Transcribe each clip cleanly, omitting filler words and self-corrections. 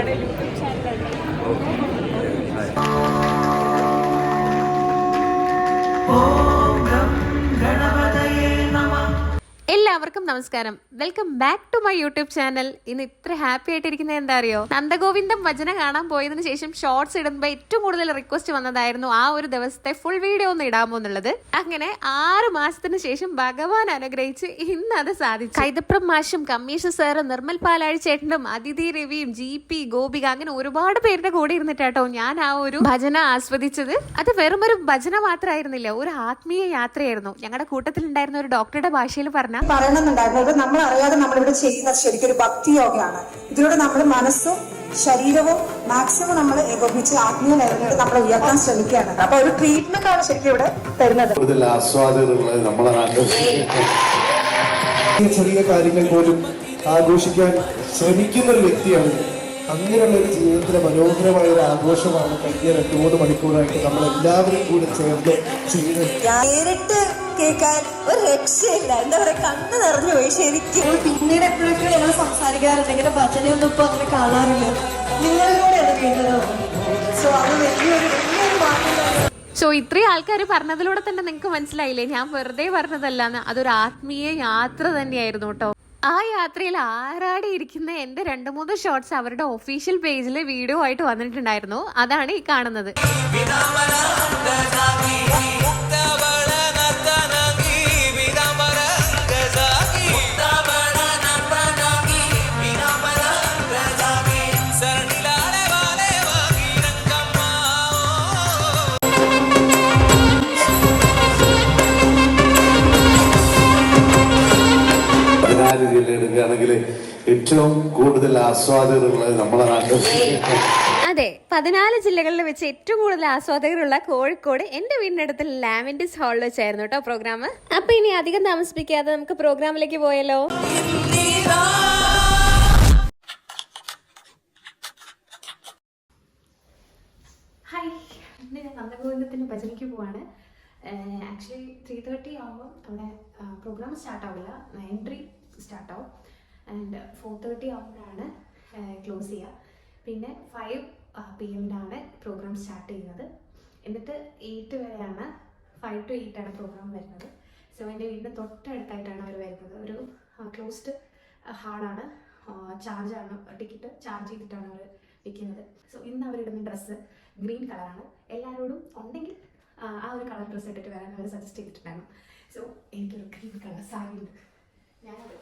പോവാണ് യൂട്യൂബ് ചാനലുണ്ട്. എല്ലാവർക്കും നമസ്കാരം. Welcome back to my YouTube channel. ഇന്ന് ഇത്ര ഹാപ്പി ആയിട്ടിരിക്കുന്നത് എന്താ അറിയോ? നന്ദഗോവിന്ദം ഭജന കാണാൻ പോയതിനു ശേഷം ഷോർട്സ് ഇടുമ്പോൾ ഏറ്റവും കൂടുതൽ റിക്വസ്റ്റ് വന്നതായിരുന്നു ആ ഒരു ദിവസത്തെ ഫുൾ വീഡിയോ ഒന്ന് ഇടാമോ എന്നുള്ളത്. അങ്ങനെ 6 മാസത്തിന് ശേഷം ഭഗവാൻ അനുഗ്രഹിച്ച് ഇന്ന് അത് സാധിച്ചു. കൈതപ്രം മാഷും കമ്മീഷൻ സാറും നിർമ്മൽ പാലാഴി ചേട്ടനും അതിഥി രവിയും GP ഗോപിക അങ്ങനെ ഒരുപാട് പേരുടെ കൂടെ ഇരുന്നിട്ടാട്ടോ ഞാൻ ആ ഒരു ഭജന ആസ്വദിച്ചത്. അത് വെറും ഒരു ഭജന മാത്രമായിരുന്നില്ല, ഒരു ആത്മീയ യാത്രയായിരുന്നു. ഞങ്ങളുടെ കൂട്ടത്തിലുണ്ടായിരുന്ന ഒരു ഡോക്ടറുടെ ഭാഷയിൽ പറയണമെന്നുണ്ടായിരുന്നത്, നമ്മൾ അറിയാതെ നമ്മളിവിടെ ചെയ്യുന്നത് ശരിക്കും ഒരു ഭക്തി യോഗയാണ്. ഇതിലൂടെ നമ്മൾ മനസ്സും ശരീരവും മാക്സിമം നമ്മൾ ഏകോപിച്ച് ആത്മീയ ലെവലിൽ നമ്മൾ ഉയർത്താൻ ശ്രമിക്കുകയാണ്. അപ്പൊ ഒരു ട്രീറ്റ്മെന്റ് ആണ് ശരിക്കും ഇവിടെ തരുന്നത്. ചെറിയ കാര്യങ്ങൾ പോലും ആഘോഷിക്കാൻ ശ്രമിക്കുന്ന ഒരു വ്യക്തിയാണ്. അങ്ങനെയുള്ള ഒരു ജീവിതത്തിലെ മനോഹരമായ ഒരു ആഘോഷമാണ് കഴിഞ്ഞ 2-3 മണിക്കൂറായിട്ട് നമ്മൾ എല്ലാവരും കൂടെ ചേർന്ന് ചെയ്യുന്നത്. നേരിട്ട് കേൾക്കാൻ ഒരു രക്ഷയില്ല, എന്താ പറയാ, കണ്ണ് നിറഞ്ഞു പോയി ശരിക്കും. പിന്നീട് എപ്പോഴൊക്കെ ഞങ്ങൾ സംസാരിക്കാറുണ്ടെങ്കിൽ ഭജനയൊന്നും ഇപ്പൊ അങ്ങനെ കാണാറില്ല, നിങ്ങളിലൂടെയാണ് കേട്ടത്. സോ അത് വലിയൊരു മാറ്റം. സോ ഇത്രയും ആൾക്കാർ പറഞ്ഞതിലൂടെ തന്നെ നിങ്ങൾക്ക് മനസ്സിലായില്ലേ, ഞാൻ വെറുതെ പറഞ്ഞതല്ലാന്ന്. അതൊരു ആത്മീയ യാത്ര തന്നെയായിരുന്നു കേട്ടോ. ആ യാത്രയിൽ ആറാടിയിരിക്കുന്ന എൻ്റെ 2-3 ഷോർട്സ് അവരുടെ ഒഫീഷ്യൽ പേജിൽ വീഡിയോ ആയിട്ട് വന്നിട്ടുണ്ടായിരുന്നു. അതാണ് ഈ കാണുന്നത്. എടുക്കുകയാണെങ്കിൽ ഏറ്റവും കൂടുതൽ ആസ്വാദകരുള്ളത് നമ്മളെ നാട്ടിൽ. അതെ, 14 ജില്ലകളിൽ വെച്ച് ഏറ്റവും കൂടുതൽ ആസ്വാദകരുള്ള കോഴിക്കോട് എന്റെ വീടിനടുത്ത് ലാവൻഡിസ് ഹാളിൽ വെച്ചായിരുന്നു കേട്ടോ പ്രോഗ്രാം. അപ്പൊ ഇനി അധികം താമസിപ്പിക്കാതെ നമുക്ക് പ്രോഗ്രാമിലേക്ക് പോയല്ലോ. ഹായ്, ഞാൻ നന്ദഗോവിന്ദത്തിന്റെ ഭജനയ്ക്ക് പോവാണ്. ആക്ച്വലി 3:30 ആകുമ്പോൾ അവിടെ പ്രോഗ്രാം സ്റ്റാർട്ട് ആവില്ല, എൻട്രി സ്റ്റാർട്ട് ആവും. ആൻഡ് 4:30 ആകുമ്പോഴാണ് ക്ലോസ് ചെയ്യുക. പിന്നെ 5 PM പ്രോഗ്രാം സ്റ്റാർട്ട് ചെയ്യുന്നത്. എന്നിട്ട് 8 വരെയാണ്, 5 to 8 ആണ് പ്രോഗ്രാം വരുന്നത്. സോ എൻ്റെ വീടിൻ്റെ തൊട്ടടുത്തായിട്ടാണ് അവർ വരുന്നത്. ഒരു ക്ലോസ്ഡ് ഹാളാണ്, ചാർജാണ്, ടിക്കറ്റ് ചാർജ് ചെയ്തിട്ടാണ് അവർ വിൽക്കുന്നത്. സോ ഇന്ന് അവരിടുന്ന ഡ്രസ്സ് ഗ്രീൻ കളറാണ്. എല്ലാവരോടും ഉണ്ടെങ്കിൽ ആ ഒരു കളർ ഡ്രസ്സ് ഇട്ടിട്ട് വരാൻ അവർ സജസ്റ്റ് ചെയ്തിട്ടുണ്ടായിരുന്നു. സോ എനിക്കൊരു ഗ്രീൻ കളർ സാരി ഉണ്ട്, ഞാനത്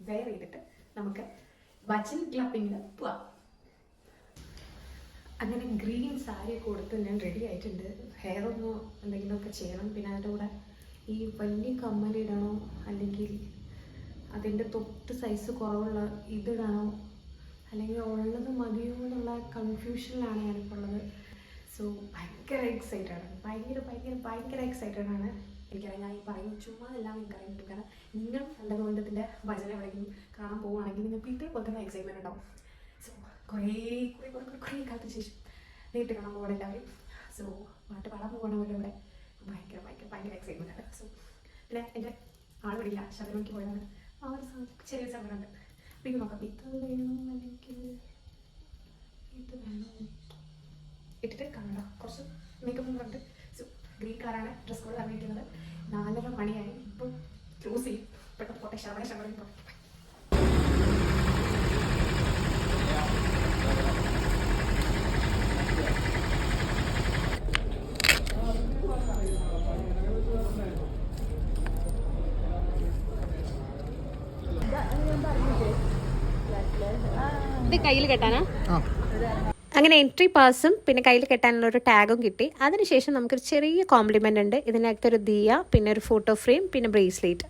വെയർ ചെയ്തിട്ട് നമുക്ക് ഭജൻ ക്ലബിങ്ങിൽ പോവാം. അങ്ങനെ ഗ്രീൻ സാരി കൊടുത്ത് ഞാൻ റെഡി ആയിട്ടുണ്ട്. ഹെയർ ഒന്ന് എന്തെങ്കിലുമൊക്കെ ചെയ്യണം. പിന്നെ അതിൻ്റെ കൂടെ ഈ വലിയ കമ്മലിടണോ അല്ലെങ്കിൽ അതിൻ്റെ തൊട്ട് സൈസ് കുറവുള്ള ഇതിടണോ അല്ലെങ്കിൽ ഉള്ളത് മതിയോ എന്നുള്ള കൺഫ്യൂഷനിലാണ് ഞാനിപ്പോൾ ഉള്ളത്. സോ ഭയങ്കര എക്സൈറ്റഡ് ആണ്, ഭയങ്കര എക്സൈറ്റഡ് ആണ്. എനിക്കറിയാം, ഞാൻ ഈ പറയുന്നത് ചുമ്മാ എല്ലാം എനിക്കറിയാൻ പറ്റും. കാരണം നിങ്ങൾ നന്ദഗോവിന്ദത്തിൻ്റെ ഭജന എവിടെയെങ്കിലും കാണാൻ പോവുകയാണെങ്കിൽ നിങ്ങൾക്ക് ഇതേപോലെ തന്നെ എക്സൈറ്റ്മെൻറ്റ് ഉണ്ടാവും. സോ കുറേ കാലത്തിന് ശേഷം നേരിട്ട് കാണാൻ പോകണം എല്ലാവരും. സോ പാട്ട് പാടാൻ പോകണ പോലെ ഇവിടെ ഭയങ്കര എക്സൈറ്റ്മെൻ്റ് ആണ്. സോ പിന്നെ എൻ്റെ ആളുകളില്ല, ശബരിമലയ്ക്ക് പോയതാണ്. ആ ഒരു ചെറിയ സങ്കടമുണ്ട്. പിന്നെ നോക്കാം, ഇത് വേണോ അല്ലെങ്കിൽ ഇത് വേണോ ഇട്ടിട്ട് കാണണ്ട. കുറച്ച് മേക്കപ്പ് ഉണ്ട്. സോ ഗ്രീൻ കളറാണ് ഡ്രസ് കോഡ് പറഞ്ഞിരിക്കുന്നത്. 4:30 മണിയായി, ഇപ്പോൾ ക്ലോസ് ചെയ്യും. പെട്ടെന്ന് പോട്ടെ, ശബരിമല പോട്ടെ. ഇത് കയ്യിൽ കെട്ടാനാ? അങ്ങനെ എൻട്രി പാസും പിന്നെ കയ്യിൽ കെട്ടാനുള്ള ഒരു ടാഗും കിട്ടി. അതിനുശേഷം നമുക്കൊരു ചെറിയ കോംപ്ലിമെൻ്റ് ഉണ്ട്. ഇതിനകത്തൊരു ദിയ, പിന്നെ ഒരു ഫോട്ടോ ഫ്രെയിം, പിന്നെ ബ്രേസ്ലെറ്റ്.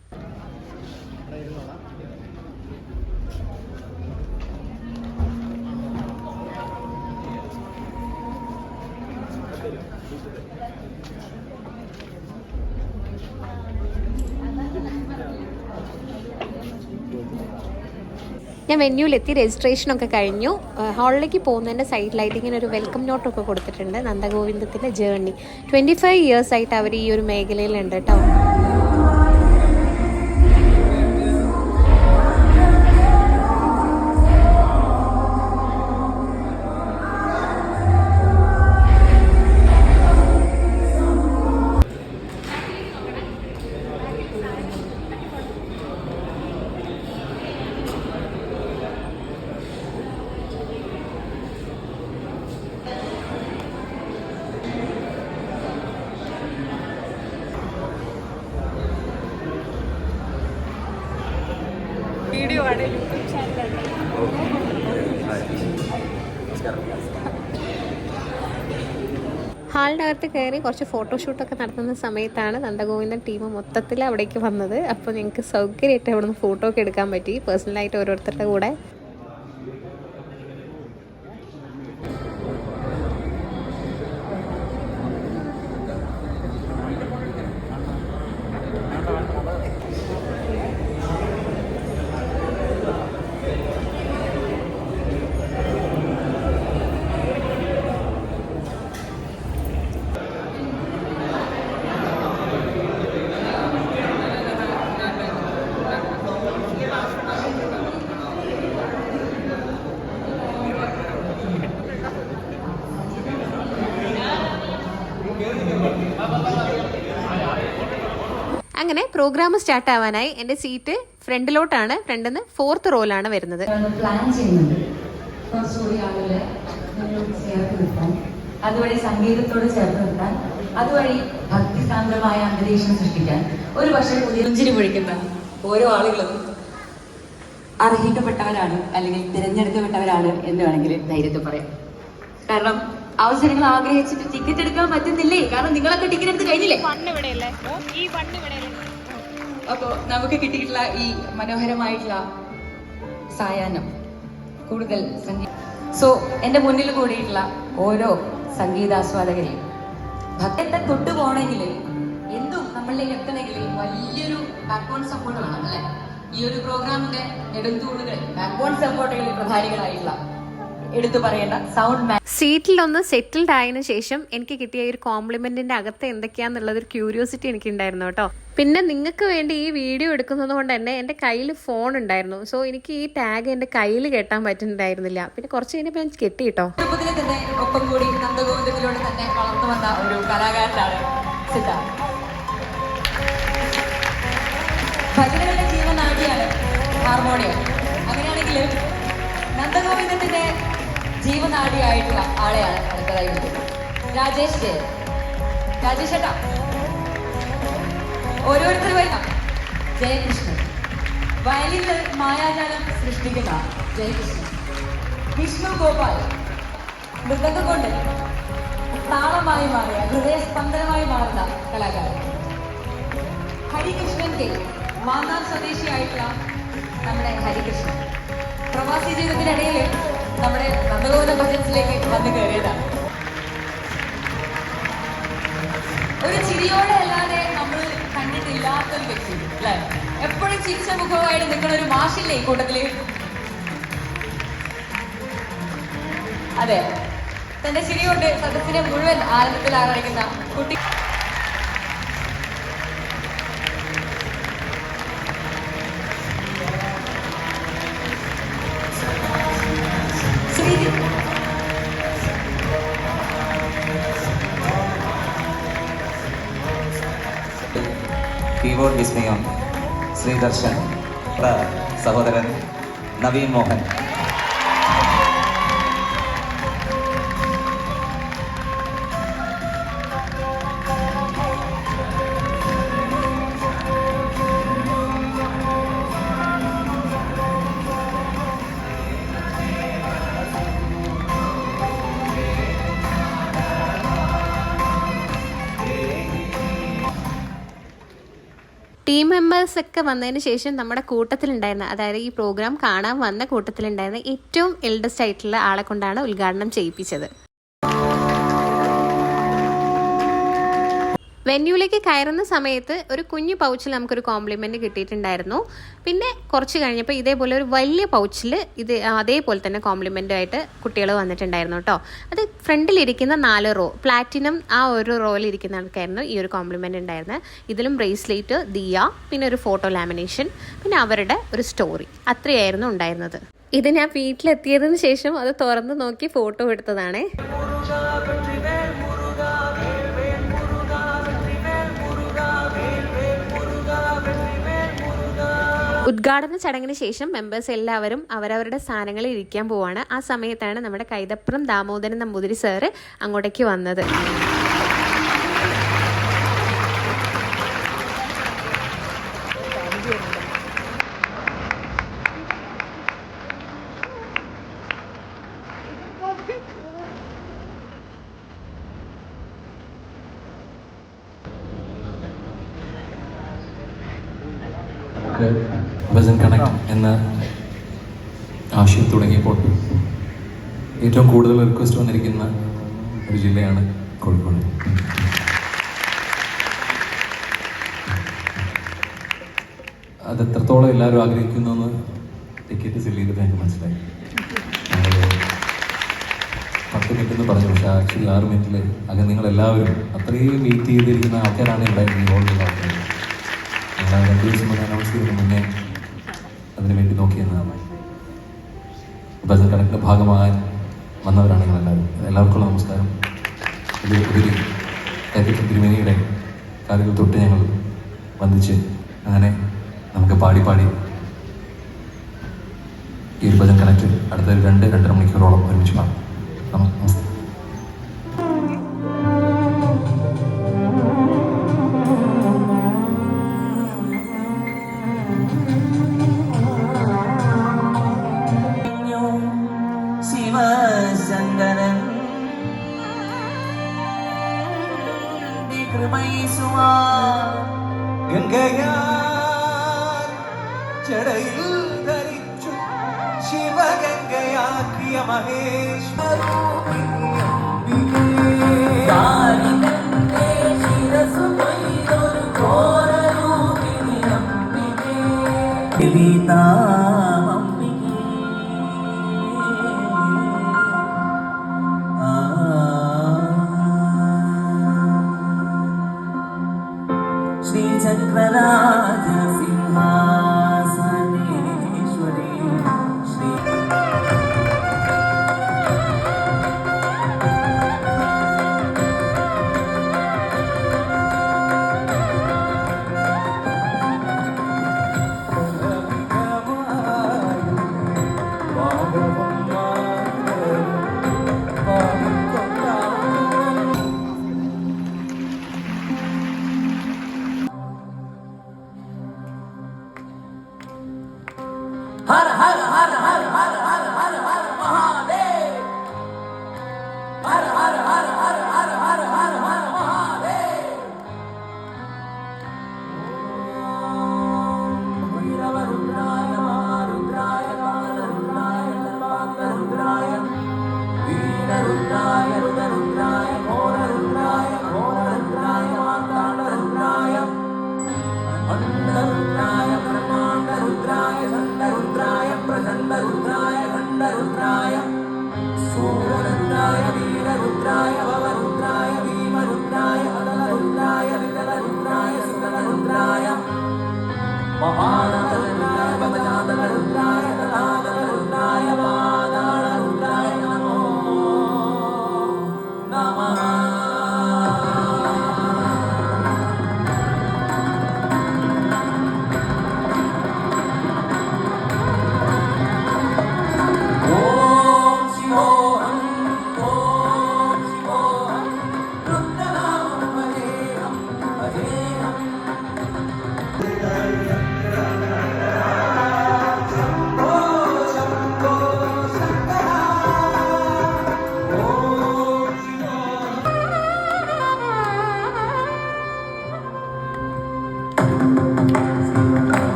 ഞാൻ വെന്യൂലെത്തി, രജിസ്ട്രേഷനൊക്കെ കഴിഞ്ഞു. ഹാളിലേക്ക് പോകുന്നതിൻ്റെ സൈഡിലായിട്ട് ഇങ്ങനെ ഒരു വെൽക്കം നോട്ടൊക്കെ കൊടുത്തിട്ടുണ്ട്. നന്ദഗോവിന്ദത്തിൻ്റെ ജേർണി 25 years ആയിട്ട് അവർ ഈ ഒരു മേഖലയിലുണ്ട് കേട്ടോ. ഹാളിൻ്റെ അകത്ത് കയറി കുറച്ച് ഫോട്ടോഷൂട്ടൊക്കെ നടത്തുന്ന സമയത്താണ് നന്ദഗോവിന്ദൻ ടീം മൊത്തത്തിൽ അവിടേക്ക് വന്നത്. അപ്പോൾ ഞങ്ങൾക്ക് സൗകര്യമായിട്ട് അവിടെ നിന്ന് ഫോട്ടോ ഒക്കെ എടുക്കാൻ പറ്റി, പേഴ്സണലായിട്ട് ഓരോരുത്തരുടെ കൂടെ. അങ്ങനെ പ്രോഗ്രാം സ്റ്റാർട്ട് ആവാനായി. എൻ്റെ സീറ്റ് ഫ്രണ്ടിലോട്ടാണ്, ഫ്രണ്ടിൽ നിന്ന് 4th റോയിലാണ് വരുന്നത്. പ്ലാൻ ചെയ്യുന്നുണ്ട് കുറച്ചുകൂടി ആളുകളെ ചേർത്ത് നിർത്താൻ, അതുവഴി സംഗീതത്തോട് ചേർത്ത് നിർത്താൻ, അതുവഴി ഭക്തിസാന്ദ്രമായ അന്തരീക്ഷം സൃഷ്ടിക്കാൻ. ഒരു പക്ഷേ പുതിയ പൊഴിക്കുന്ന ഓരോ ആളുകളും അർഹിക്കപ്പെട്ടവരാണ്, അല്ലെങ്കിൽ തിരഞ്ഞെടുക്കപ്പെട്ടവരാണ് എന്ന് വേണമെങ്കിൽ ധൈര്യത്തിൽ പറയാം. കാരണം അവസരങ്ങൾ ആഗ്രഹിച്ചിട്ട് ടിക്കറ്റ് എടുക്കാൻ പറ്റുന്നില്ലേ? കാരണം നിങ്ങളൊക്കെ ടിക്കറ്റ് എടുത്ത് കഴിഞ്ഞില്ലേ? അപ്പോ നമുക്ക് കിട്ടിയിട്ടുള്ള ഈ മനോഹരമായിട്ടുള്ള സായാഹ്നം കൂടുതൽ എന്റെ മുന്നിൽ കൂടിയിട്ടുള്ള ഓരോ സംഗീതാസ്വാദകരെയും ഭക്തത്തെ തൊട്ടുപോകണമെങ്കിൽ എന്തും നമ്മളിലെ എത്തണമെങ്കിൽ വലിയൊരു ബാക്ക്ബോൺ സപ്പോർട്ട് വേണം അല്ലെ? ഈ ഒരു പ്രോഗ്രാമിന്റെ നെടുന്തൂണുകൾ ബാക്ക്ബോൺ സപ്പോർട്ടുകളിൽ പ്രധാനികളായിട്ടുള്ള എടുത്തു പറയേണ്ട സൗണ്ട് സീറ്റിലൊന്ന് സെറ്റിൽഡ് ആയതിനു ശേഷം എനിക്ക് കിട്ടിയ ഒരു കോംപ്ലിമെന്റിന്റെ അകത്ത് എന്തൊക്കെയാന്നുള്ളതൊരു ക്യൂരിയോസിറ്റി എനിക്കുണ്ടായിരുന്നു കേട്ടോ. പിന്നെ നിങ്ങൾക്ക് വേണ്ടി ഈ വീഡിയോ എടുക്കുന്നത് കൊണ്ട് തന്നെ എൻ്റെ കയ്യിൽ ഫോൺ ഉണ്ടായിരുന്നു. സോ എനിക്ക് ഈ ടാഗ് എൻ്റെ കയ്യിൽ കെട്ടാൻ പറ്റുന്നുണ്ടായിരുന്നില്ല. പിന്നെ കുറച്ച് കഴിഞ്ഞപ്പോൾ ഞാൻ കെട്ടി കേട്ടോ. തന്നെ ഒപ്പം കൂടി നന്ദഗോവിന്ദത്തിലൂടെ തന്നെ വളർന്നു വന്ന ഒരു കലാകാരനാണ് സിദ്ധാർത്ഥ്. ഭജനകളുടെ ജീവനാഡിയാണ് ഹാർമോണിയം. അങ്ങനെയാണെങ്കിൽ നന്ദഗോവിന്ദത്തിന്റെ ജീവനാഡിയായിട്ടുള്ള ആളെയാണ് അടുത്തതായി വിളിക്കുന്നത്. രാജേഷ് ജയൻ. രാജേഷ് ഏട്ടാ, ഓരോരുത്തർ വരണം. ജയകൃഷ്ണൻ. വയലിനിൽ മായാജാലം സൃഷ്ടിക്കുന്ന ജയകൃഷ്ണൻ. വിഷ്ണു ഗോപാൽ. മൃദംഗം കൊണ്ട് താളമായി മാറിയ, ഹൃദയസ്പന്ദനമായി മാറുന്ന കലാകാരൻ. ഹരികൃഷ്ണൻ കെ. മാന്നാർ സ്വദേശിയായിട്ടുള്ള നമ്മുടെ ഹരികൃഷ്ണൻ പ്രവാസി ജീവിതത്തിനിടയിൽ നമ്മുടെ നന്ദഗോവിന്ദ ഭജൻസിലേക്ക് വന്നു കയറിയതാണ്. ഒരു ചിരിയോടെ അല്ലാതെ നമ്മൾ കണ്ടിട്ടില്ലാത്തൊരു വ്യക്തി അല്ലെ? എപ്പോഴും ചിരിച്ച മുഖമായിട്ട് നിങ്ങളൊരു മാഷില്ലേ ഈ കൂട്ടത്തില്? അതെ, തന്റെ ചിരി കൊണ്ട് സദസ്സിനെ മുഴുവൻ ആനന്ദത്തിൽ ആറാടിക്കുന്ന കുട്ടി. കീബോർഡ് വിസ്മയം ശ്രീദർശൻ, സഹോദരൻ നവീൻ മോഹൻ. ടീം മെമ്പേഴ്സ് ഒക്കെ വന്നതിന് ശേഷം നമ്മുടെ കൂട്ടത്തിലുണ്ടായിരുന്ന, അതായത് ഈ പ്രോഗ്രാം കാണാൻ വന്ന കൂട്ടത്തിലുണ്ടായിരുന്ന ഏറ്റവും എൽഡസ്റ്റ് ആയിട്ടുള്ള ആളെ കൊണ്ടാണ് ഉദ്ഘാടനം ചെയ്യിപ്പിച്ചത്. വെന്യൂലേക്ക് കയറുന്ന സമയത്ത് ഒരു കുഞ്ഞു പൗച്ചിൽ നമുക്കൊരു കോംപ്ലിമെന്റ് കിട്ടിയിട്ടുണ്ടായിരുന്നു. പിന്നെ കുറച്ച് കഴിഞ്ഞപ്പോൾ ഇതേപോലെ ഒരു വലിയ പൗച്ചിൽ അതേപോലെ തന്നെ കോംപ്ലിമെന്റുമായിട്ട് കുട്ടികൾ വന്നിട്ടുണ്ടായിരുന്നു കേട്ടോ. അത് ഫ്രണ്ടിലിരിക്കുന്ന 4 റോ പ്ലാറ്റിനം, ആ ഒരു റോയിൽ ഇരിക്കുന്ന ആൾക്കായിരുന്നു ഈ ഒരു കോംപ്ലിമെന്റ് ഉണ്ടായിരുന്നത്. ഇതിലും ബ്രേസ്ലെറ്റ്, ദിയ, പിന്നെ ഒരു ഫോട്ടോ ലാമിനേഷൻ, പിന്നെ അവരുടെ ഒരു സ്റ്റോറി, അത്രയായിരുന്നു ഉണ്ടായിരുന്നത്. ഇത് ഞാൻ വീട്ടിലെത്തിയതിന് ശേഷം അത് തുറന്ന് നോക്കി ഫോട്ടോ എടുത്തതാണേ. ഉദ്ഘാടന ചടങ്ങിന് ശേഷം മെമ്പേഴ്സ് എല്ലാവരും അവരവരുടെ സ്ഥാനങ്ങളിൽ ഇരിക്കാൻ പോവാണ്. ആ സമയത്താണ് നമ്മുടെ കൈതപ്രം ദാമോദരൻ നമ്പൂതിരി സാറ് അങ്ങോട്ടേക്ക് വന്നത്. നമുക്ക് ഭജൻ കണക്ട് എന്ന ആശയം തുടങ്ങിയപ്പോൾ ഏറ്റവും കൂടുതൽ റിക്വസ്റ്റ് വന്നിരിക്കുന്ന ഒരു ജില്ലയാണ് കോഴിക്കോട്. അത് എത്രത്തോളം എല്ലാവരും ആഗ്രഹിക്കുന്നു എന്ന് ടിക്കറ്റ് സെല് ചെയ്തപ്പോൾ എനിക്ക് മനസ്സിലായി. 10 മിനിറ്റ് എന്ന് പറഞ്ഞു, പക്ഷേ ആക്ച്വലി 6 മിനിറ്റിൽ അങ്ങനെ നിങ്ങളെല്ലാവരും അത്രയും വെയിറ്റ് ചെയ്തിരിക്കുന്ന ആൾക്കാരാണ് ഇവിടെ ഇൻവോൾവ് ആൾക്കാർ. ഞങ്ങൾ 2 ദിവസം മുന്നേ അനൗൺസ് ചെയ്തതിന് മുന്നേ അതിനു വേണ്ടി നോക്കിയെന്നാണ്. ഭജൻ കണക്കിൻ്റെ ഭാഗമാകാൻ വന്നവരാണ് നിങ്ങളെല്ലാവരും. എല്ലാവർക്കും നമസ്കാരം. ഇത് ഉപരി കൈപ്പറ്റ തിരുമേനിയുടെ കാലുകൾ തൊട്ട് ഞങ്ങൾ വന്ദിച്ച് അങ്ങനെ നമുക്ക് പാടി ഈ ഒരു ഭജൻ കണക്ട് അടുത്ത 2-2.5 മണിക്കൂറോളം ഒരുമിച്ച് പാടും. നമസ്കാരം. ശിവശങ്കരൻ കൃപൈസുവാ ഗംഗയാ ജടയിൽ ധരിച്ചു ശിവഗംഗയാക്കിയ ശ്രീചക്രരാജ സിംഹാസനേശ്വരി ശ്രീ हर हर हर हर हर हर हर हर महादेव हर हर हर हर हर हर हर हर महादेव रुद्राय महारुद्राय कालरुद्राय सर्वांगरुद्राय वीररुद्राय रुद्ररुद्राय घोररुद्राय घोररुद्राय मार्ताण्डरुद्राय अण्डरुद्राय ब्रह्माण्डरुद्राय रुद्राय प्रचण्डरुद्राय खण्डरुद्राय सूररुद्राय वीररुद्राय भवरुद्राय भीमरुद्राय अदलरुद्राय विकलरुद्राय सुकलरुद्राय महानरुद्राय भवजातलरुद्राय तथातलरुद्राय वादालरुद्राय नमो नमः. Jaya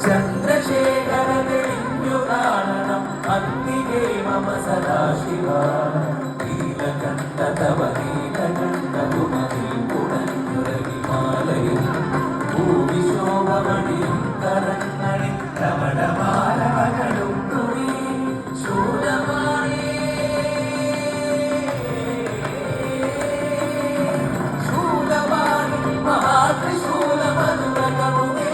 ചന്ദ്രശേഖര തെളിഞ്ഞു കാണണം അന്തികേ മമ സദാശിവ നീലകണ്ഠ തവ നീലകണ്ഠ കുമതിൽ കുടഞ്ഞുരവിമാലയും ഭൂവിശോഭമണിയും കരങ്ങളിൽ കവടമാലകളും തുണി ശൂലമായേ ശൂലമായി മഹാത്രിശൂലമധുരകമുമേ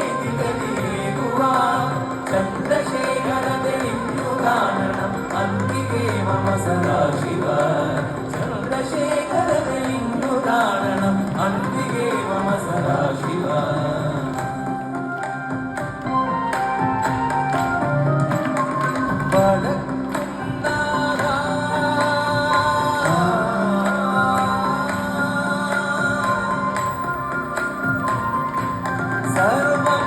ചന്ദ്രശേഖര തെളിഞ്ഞു കാണണം അന്തികേ മമ സദാശിവ ചന്ദ്രശേഖര തെളിഞ്ഞു കാണണം അന്തികേ മമ സദാശിവ സർവം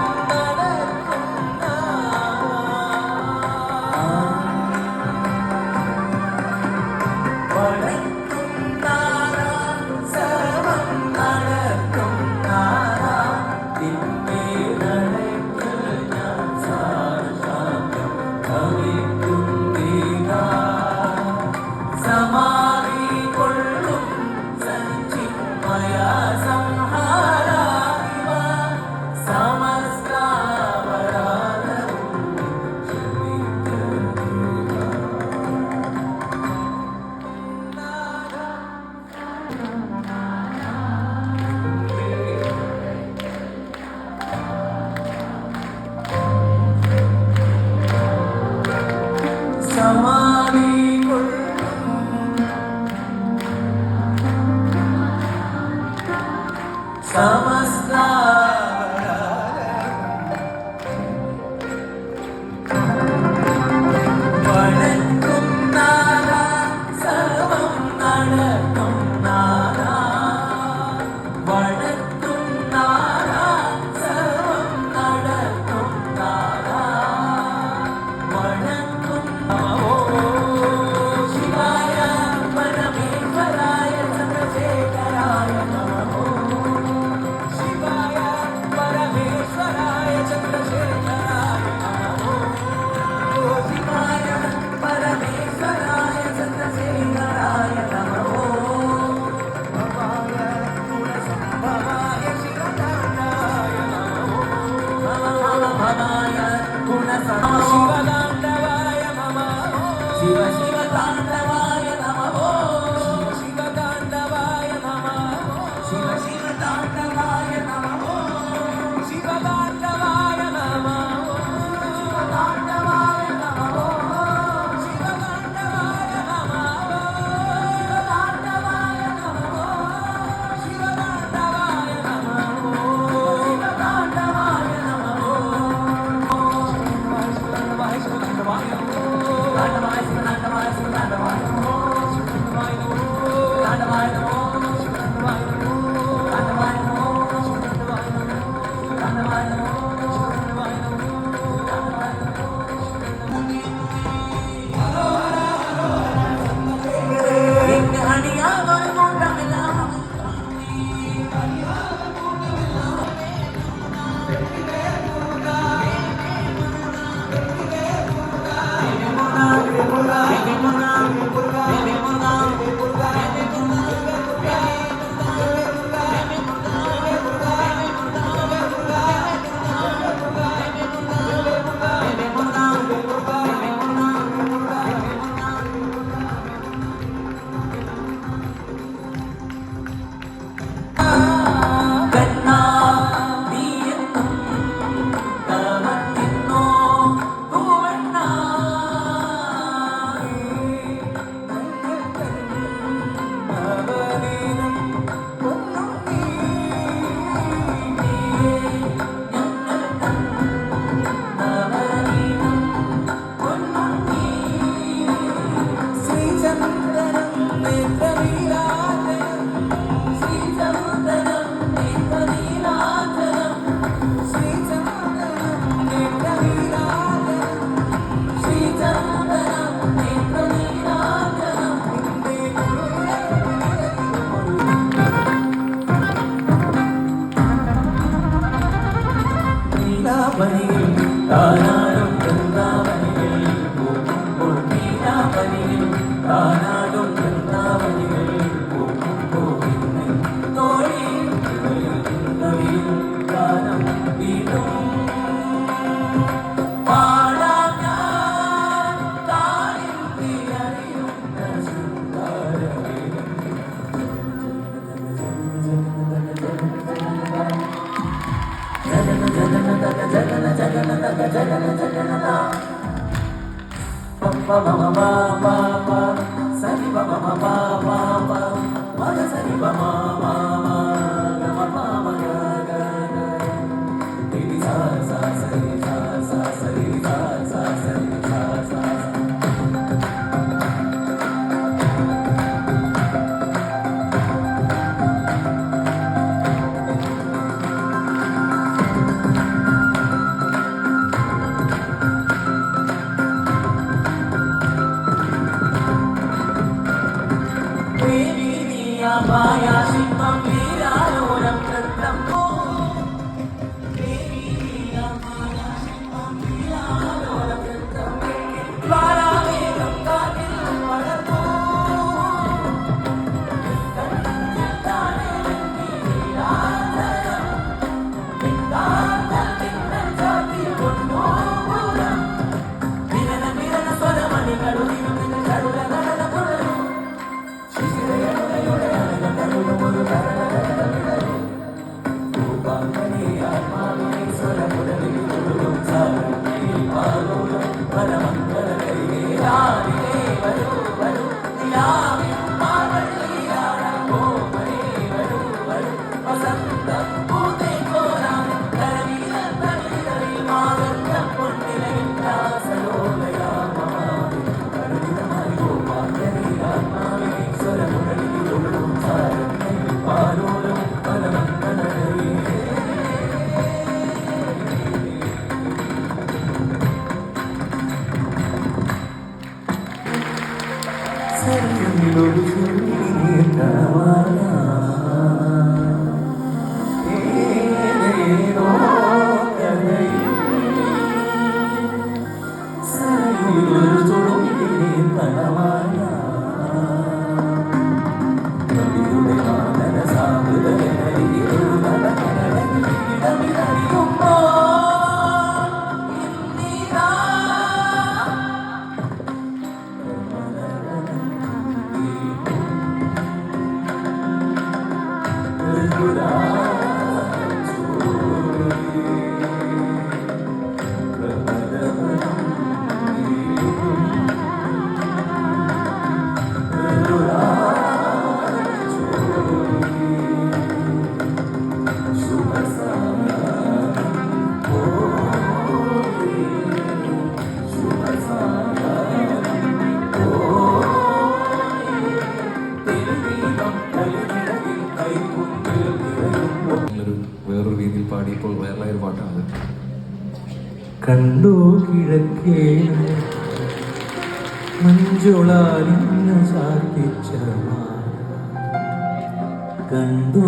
Bye. വേറൊരു രീതിയിൽ പാടിയപ്പോൾ വൈറലായ ഒരു പാട്ടാണ്. കണ്ടു കിഴക്കേ മഞ്ജുളാലിന്നു സാധിച്ച കണ്ടു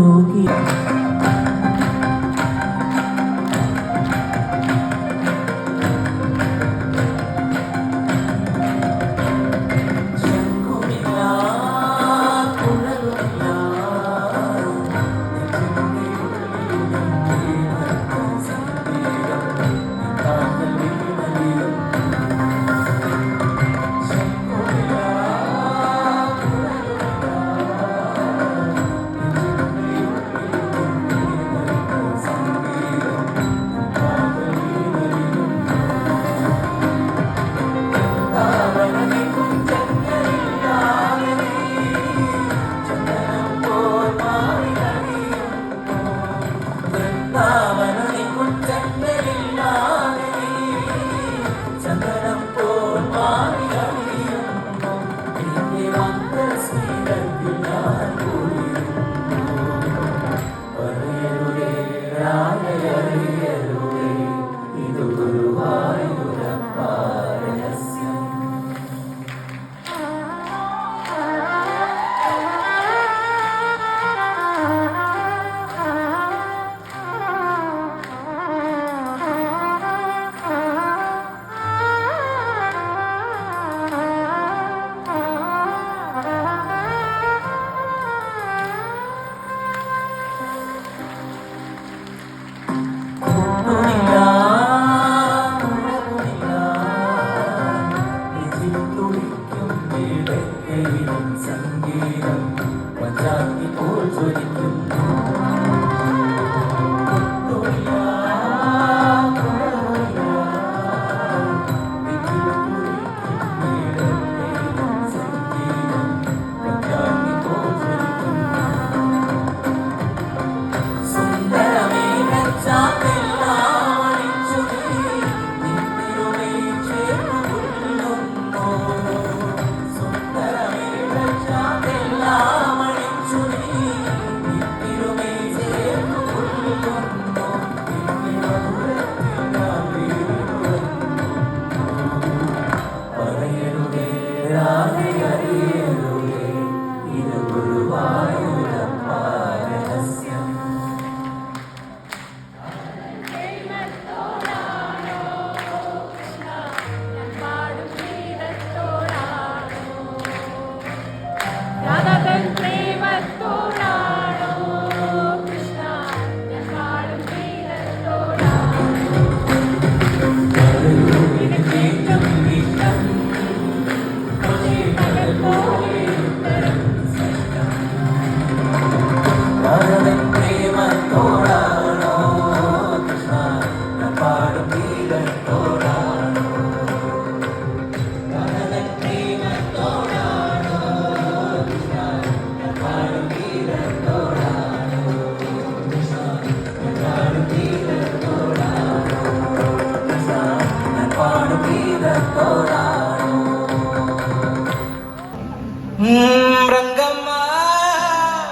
രംഗമ്മ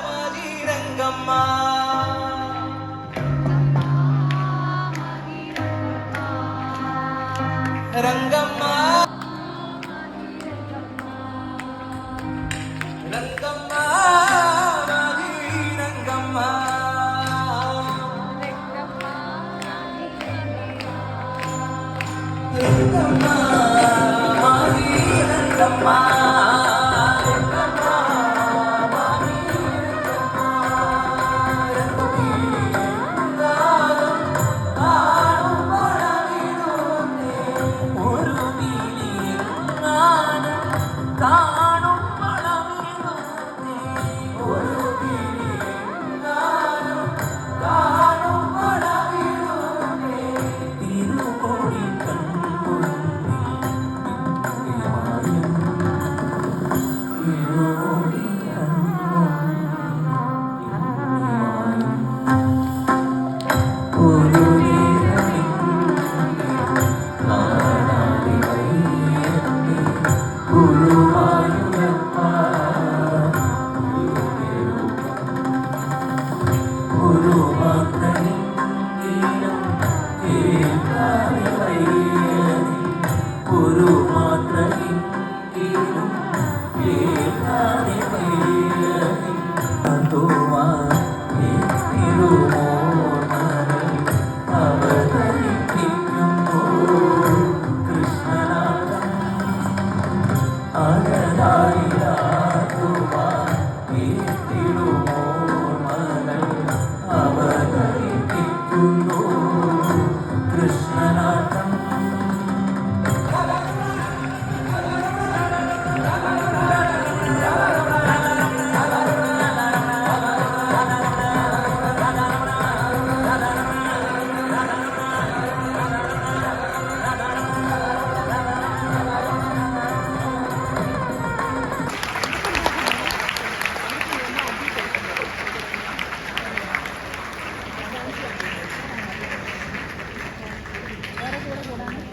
മതി രംഗമ്മ രംഗമ്മ രംഗമ്മ മതി രംഗമ്മ രംഗമ്മ മതി രംഗമ്മ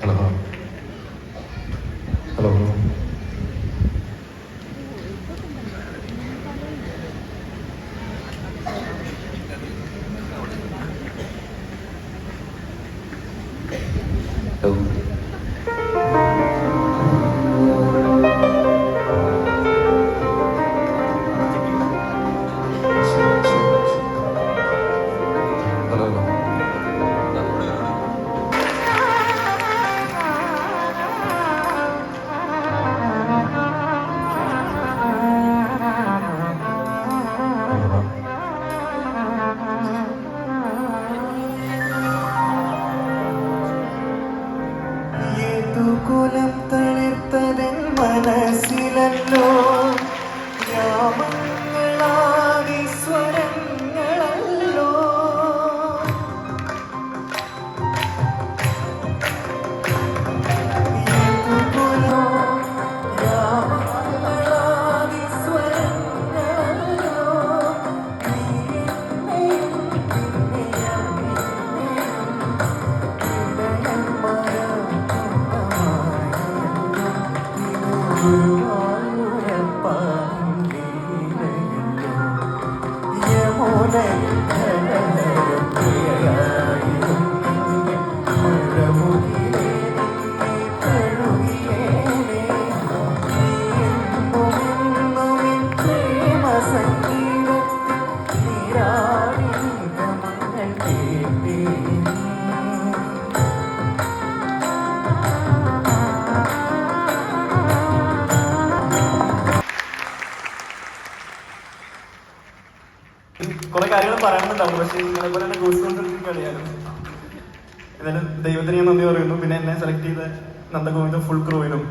ഹലോ ഹലോ ഹലോ കുലം തളിർത്തതൻ മനസ്സിലല്ലോ യാമങ്ങളാകി സ്വരങ്ങളല്ലോ യാമങ്ങളാകി സ്വരങ്ങളല്ലോ കുറെ കാര്യങ്ങൾ പറയാനുണ്ടാവും, പക്ഷേ നിങ്ങളെ പോലെ തന്നെ ഗോസ് കൊണ്ടിരിക്കുകയാണ് ഞാനും. ഇതിന് ദൈവത്തിന് ഞാൻ നന്ദി പറയുന്നു. പിന്നെ എന്നെ സെലക്ട് ചെയ്ത നന്ദഗോവിന്ദും ഫുൾ ക്രൂവിനും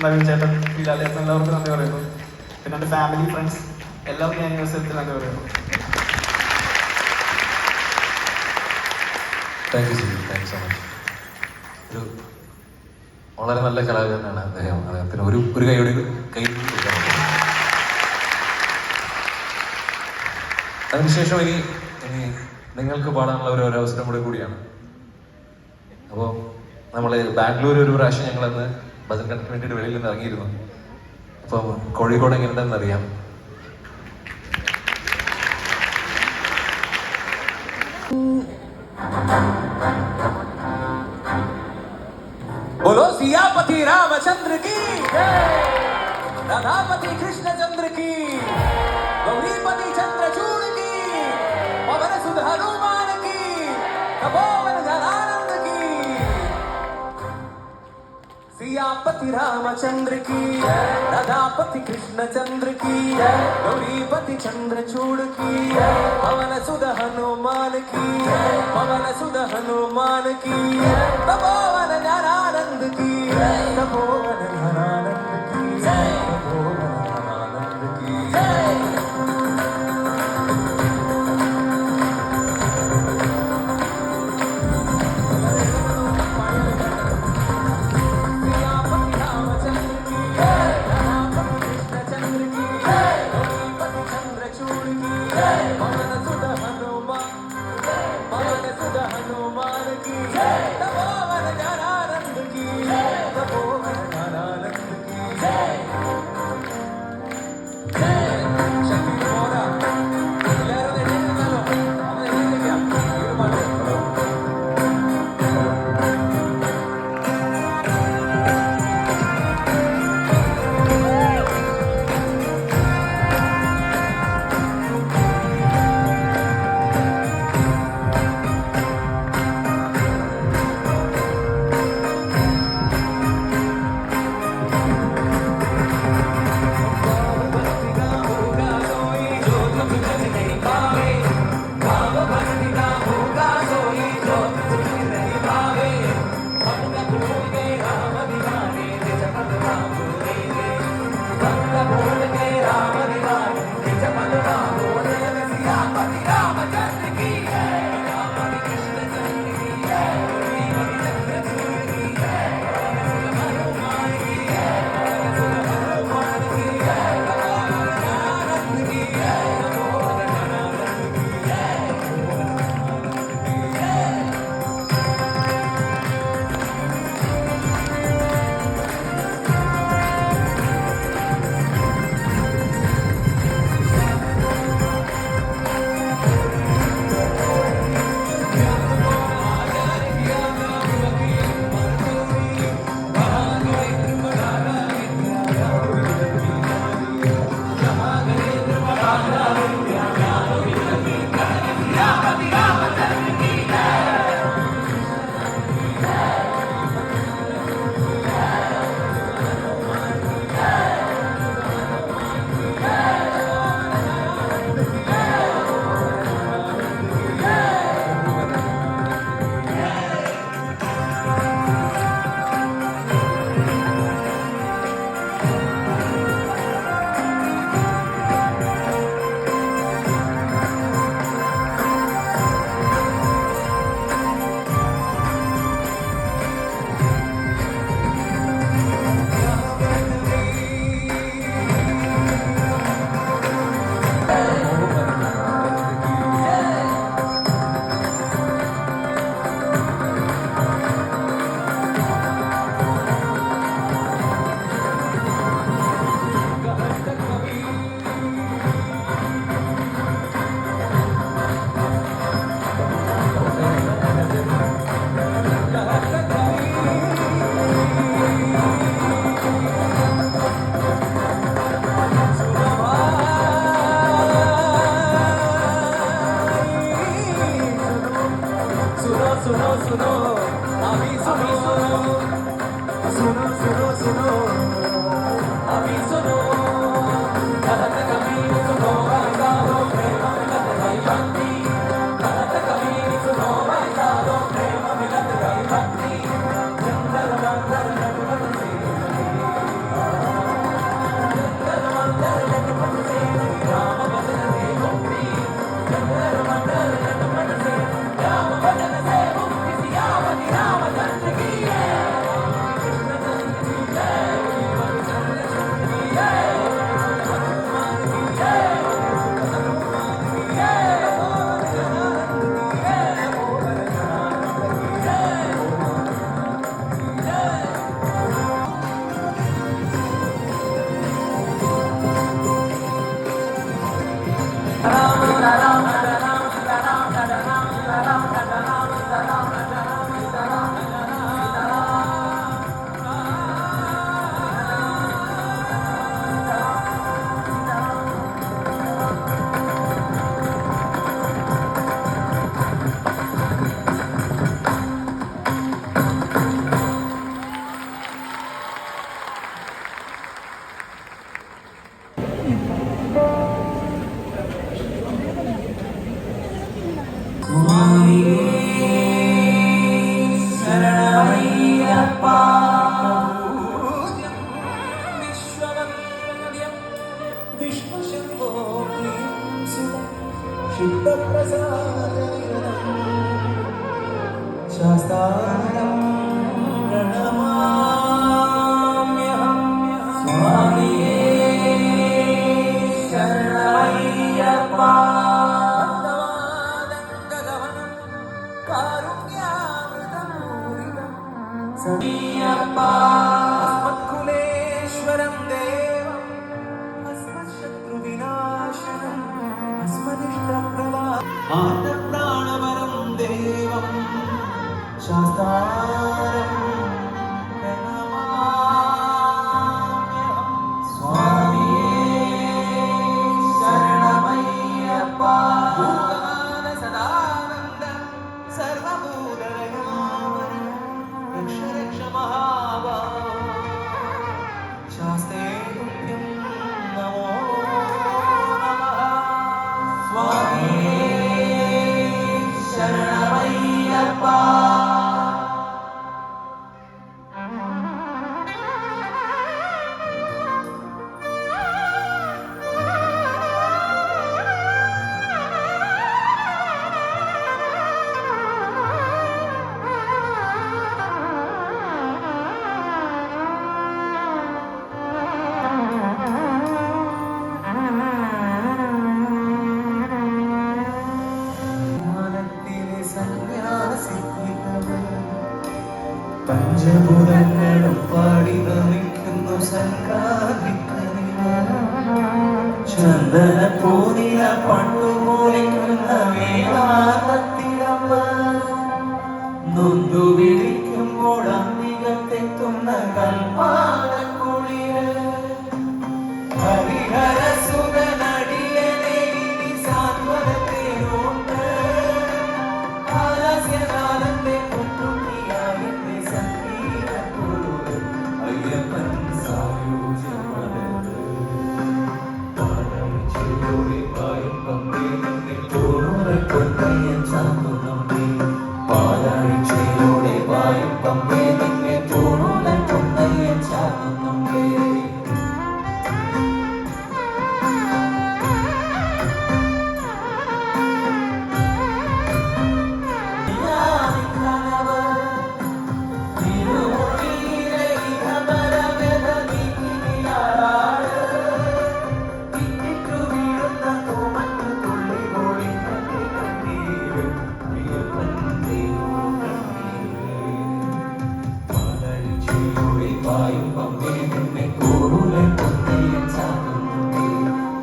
നവീൻ ചേട്ടൻ എല്ലാവർക്കും നന്ദി പറയുന്നു. പിന്നെ എൻ്റെ ഫാമിലി ഫ്രണ്ട്സ് എല്ലാവർക്കും ഞാൻ ഈ അവസരത്തിൽ നന്ദി പറയുന്നു. Thank you so much. ഒരു വളരെ നല്ല കലാകാരനാണ് അദ്ദേഹം. അദ്ദേഹത്തിന് ഒരു കൈയോടെ കൈ കൊടുക്കാൻ പറ്റും. അതിനുശേഷം ഇനി നിങ്ങൾക്ക് പാടാനുള്ള ഒരു അവസരം കൂടിയാണ്. അപ്പോൾ നമ്മൾ ബാംഗ്ലൂർ ഒരു പ്രാവശ്യം ഞങ്ങളന്ന് ഭജൻ കണ്ടിട്ട് വേണ്ടിയിട്ട് വെളിയിൽ നിന്ന് ഇറങ്ങിയിരുന്നു. അപ്പം കോഴിക്കോട് എങ്ങനെയുണ്ടെന്ന് അറിയാം. बोलो सियापति रामचंद्र की राधापति कृष्णचंद्र की गौरीपति चंद्रचूड़ की पवन सुध हनुमान की तपोवन जनानंद की सियापति रामचंद्र की राधापति कृष्णचंद्र की गौरीपति चंद्रचूड़ की पवन सुध हनुमान की पवन सुध हनुमान की तपोवन जनानंद की तपोवन जनानंद की तपोवन जनानंद की Jai ശാസ്താരം പ്രണമാമ്യഹം സ്വാമിയേ ശരണമയ്യപ്പ ഭക്തവാദംഗഗമനം കാരുണ്യാമൃതമൂരിതം സമീയപ്പ അസ്മത്കുലേശ്വരം ദേവം അസ്മശത്രുവിനാശനം അസ്മദിഷ്ടപ്രഭാ ആർദ്രപ്രാണപരം ദേവം ശാസ്താരം പ്രണമാമ്യഹം സ്വാമിയേ ശരണമയ്യപ്പ ഭൂതകാല സദാനന്ദ സർവഭൂതദയാവര രക്ഷ രക്ഷ മഹാഭാവ ശാസ്ത്രേ തുഭ്യം നമോ നമഃ സ്വാമിയേ ശരണമയ്യപ്പ പഞ്ചഭൂതങ്ങളും പാടി നമിക്കുന്നു ചന്ദന പൂനില പണ്ടുമൂലിക്കുന്ന വേദാന്തത്തിലമ്മ നൊന്തു വിളിക്കുമ്പോൾ അന്നികത്തെത്തുന്ന കൽപ്പാലക്കുളിര് ഹരിഹര സുഖനടിയനെ സാന്ത്വനത്തിനോട്ട് ആലസ്യകാലത്തെ പൊട്ടുണ്ണിയായെന്നെ സംഗീതക്കുറുകൾ അയ്യപ്പൻ സായുജ്യമലത് പാലടിച്ചിലൂടെ പായും പമ്പേ നിന്നെ തോണുറ കൊണ്ടയ്യൻ ചാന്തുന്നമ്പേ പാലടിച്ചിലൂടെ പായും പമ്പേ നിന്നെ തോണുറ കൊണ്ടയ്യൻ ചാന്തുന്നമ്പേ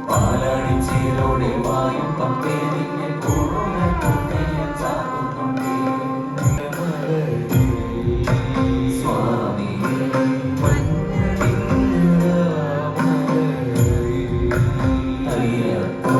പാലടിച്ചിലൂടെ വായും പമ്പേ നിന്നെ കൂടുന്ന കൊണ്ടയ്യൻ ചാകുന്നുണ്ടേ സ്വാമിയേ അയ്യപ്പോ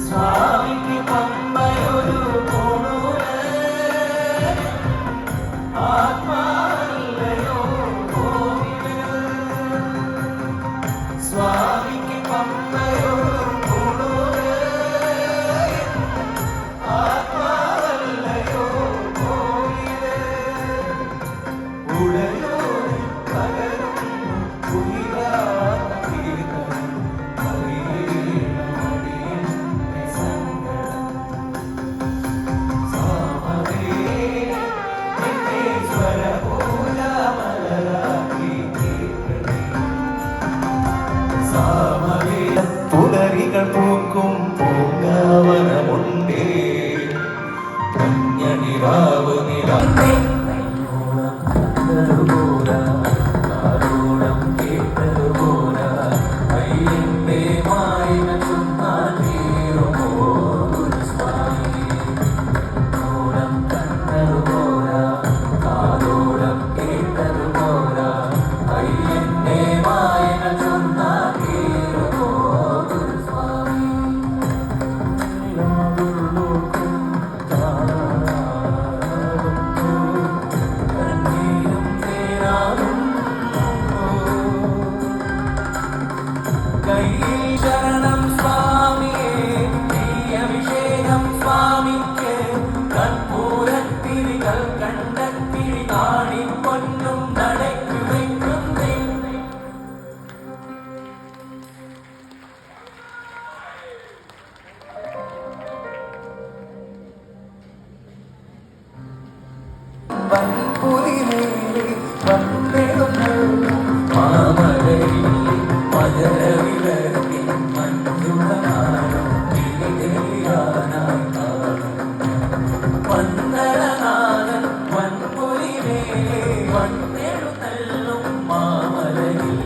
സ്വാമിക്ക് പമ്പയൊരു കോണൂര് ആത്മാവില്ലയോ കോവില് സ്വാമിക്ക് പമ്പയൊരു കോണൂര് ആത്മാവല്ലയോ കോവില് ഉടയോട് പകരുന്നു കുയിലാത്ത കീർത്തനം സാമവേദ ശരണം സ്വാമിയേ അഭിഷേകം സ്വാമിക്ക് കർപ്പൂരത്തിരികൾ കണ്ടെത്തിരി നാടി പൊന്നും നടക്കു വയ്ക്കുന്നേ വൻപുലിമേലെ വന്നെടുന്ന മാമലയിൽ മകരവിളക്കി മഞ്ഞുളനാടും കിളിതെളിയാനായി കാണും വന്ദനനാഥൻ വൻപുലിമേലെ വന്നെടുന്നള്ളും മാമലയിൽ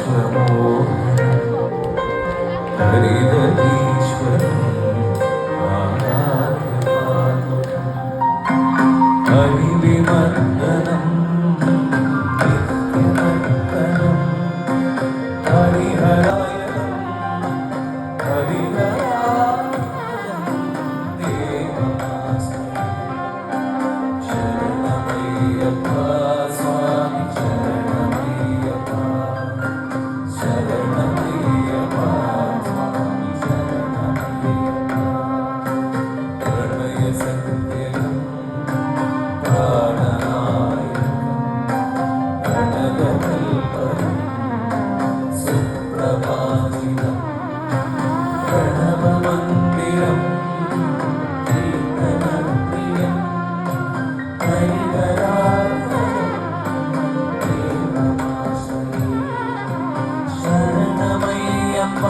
വിശ്വമോഹനം ഹരിതീശ്വരം ആരാധ്യപാദുകം ഹരിവിമർദ്ദനം നിത്യമർദ്ദനം ഹരിഹരായണം ഹരിഹരായണം ദേവനാസ്മി ശരണമയ്യപ്പ സ്വാമി ശരണമയ്യപ്പ ശരണമയ്യപ്പ സ്വാമി ശരണമയ്യപ്പ പ്രണയസത്യനം പ്രാണനായകം പ്രണവകൽപനം സുപ്രഭാതിനം പ്രണവമന്ദിരം കീർത്തനപ്രിയം ഹരിഹരാധനം ദേവമാശ്രയേ ശരണമയ്യപ്പ